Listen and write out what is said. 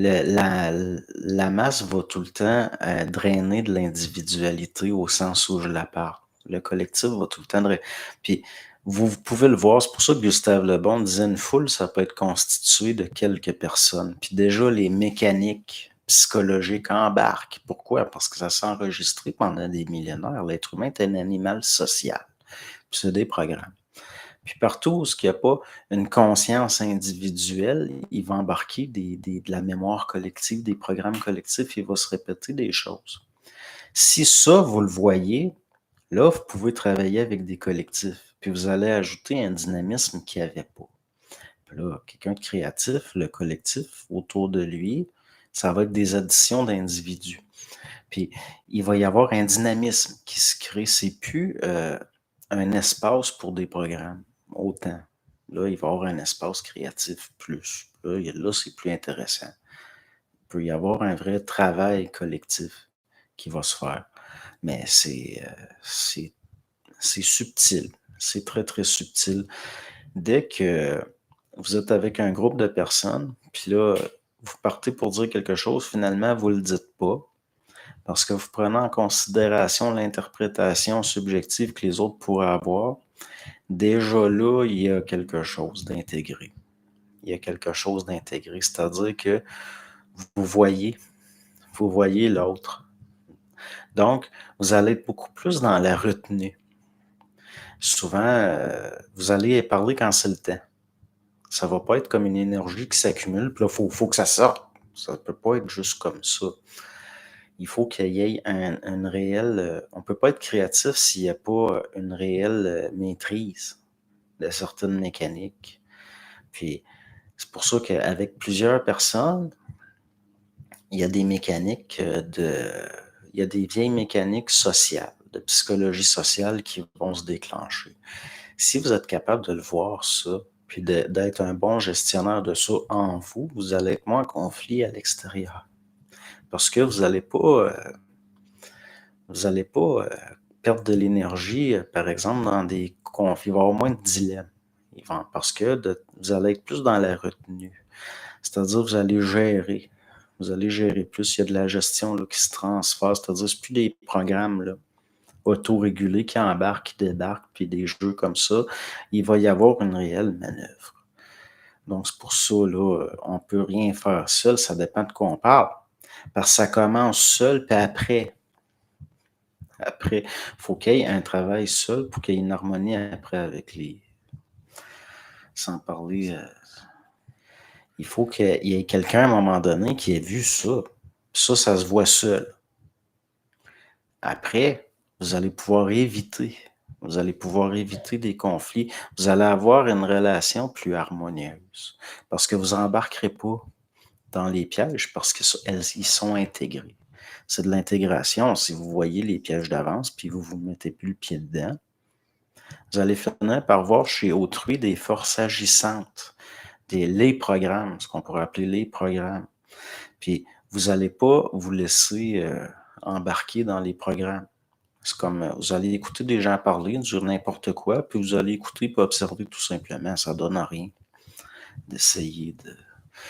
la masse va tout le temps drainer de l'individualité au sens où je la parle. Le collectif va tout le temps Puis vous pouvez le voir, c'est pour ça que Gustave Le Bon disait une foule, ça peut être constitué de quelques personnes. Puis déjà, les mécaniques psychologiques embarquent. Pourquoi? Parce que ça s'est enregistré pendant des millénaires. L'être humain est un animal social. Puis c'est des programmes. Puis partout où il n'y a pas une conscience individuelle, il va embarquer de la mémoire collective, des programmes collectifs, il va se répéter des choses. Si ça, vous le voyez, là, vous pouvez travailler avec des collectifs, puis vous allez ajouter un dynamisme qu'il n'y avait pas. Puis là, quelqu'un de créatif, le collectif autour de lui, ça va être des additions d'individus. Puis il va y avoir un dynamisme qui se crée. C'est plus un espace pour des programmes, autant. Là, il va y avoir un espace créatif plus. Là, c'est plus intéressant. Il peut y avoir un vrai travail collectif qui va se faire. Mais c'est subtil. C'est très, très subtil. Dès que vous êtes avec un groupe de personnes, puis là, vous partez pour dire quelque chose, finalement, vous ne le dites pas, parce que vous prenez en considération l'interprétation subjective que les autres pourraient avoir. Déjà là, il y a quelque chose d'intégré. Il y a quelque chose d'intégré, c'est-à-dire que vous voyez l'autre. Donc, vous allez être beaucoup plus dans la retenue. Souvent, vous allez parler quand c'est le temps. Ça ne va pas être comme une énergie qui s'accumule, puis là, il faut que ça sorte. Ça ne peut pas être juste comme ça. Il faut qu'il y ait une réelle... on ne peut pas être créatif s'il n'y a pas une réelle maîtrise de certaines mécaniques. Puis, c'est pour ça qu'avec plusieurs personnes, il y a des mécaniques il y a des vieilles mécaniques sociales, de psychologie sociale qui vont se déclencher. Si vous êtes capable de le voir, ça, puis d'être un bon gestionnaire de ça en vous, vous allez être moins en conflit à l'extérieur. Parce que vous n'allez pas perdre de l'énergie, par exemple, dans des conflits. Il va y avoir moins de dilemmes. Parce que vous allez être plus dans la retenue. C'est-à-dire que vous allez gérer. Vous allez gérer plus. Il y a de la gestion là, qui se transfère. C'est-à-dire que ce plus des programmes là, autorégulés qui embarquent, qui débarquent, puis des jeux comme ça. Il va y avoir une réelle manœuvre. Donc, c'est pour ça, là, on ne peut rien faire seul. Ça dépend de quoi on parle. Parce que ça commence seul, puis après, il faut qu'il y ait un travail seul pour qu'il y ait une harmonie après avec les... Sans parler... il faut qu'il y ait quelqu'un à un moment donné qui ait vu ça. Ça se voit seul. Après, vous allez pouvoir éviter. Vous allez pouvoir éviter des conflits. Vous allez avoir une relation plus harmonieuse. Parce que vous n'embarquerez pas dans les pièges parce qu'ils sont intégrés. C'est de l'intégration. Si vous voyez les pièges d'avance puis vous ne vous mettez plus le pied dedans, vous allez finir par voir chez autrui des forces agissantes, les programmes, ce qu'on pourrait appeler les programmes. Puis vous n'allez pas vous laisser embarquer dans les programmes. C'est comme vous allez écouter des gens parler, dire n'importe quoi, puis vous allez écouter et observer tout simplement. Ça ne donne rien d'essayer de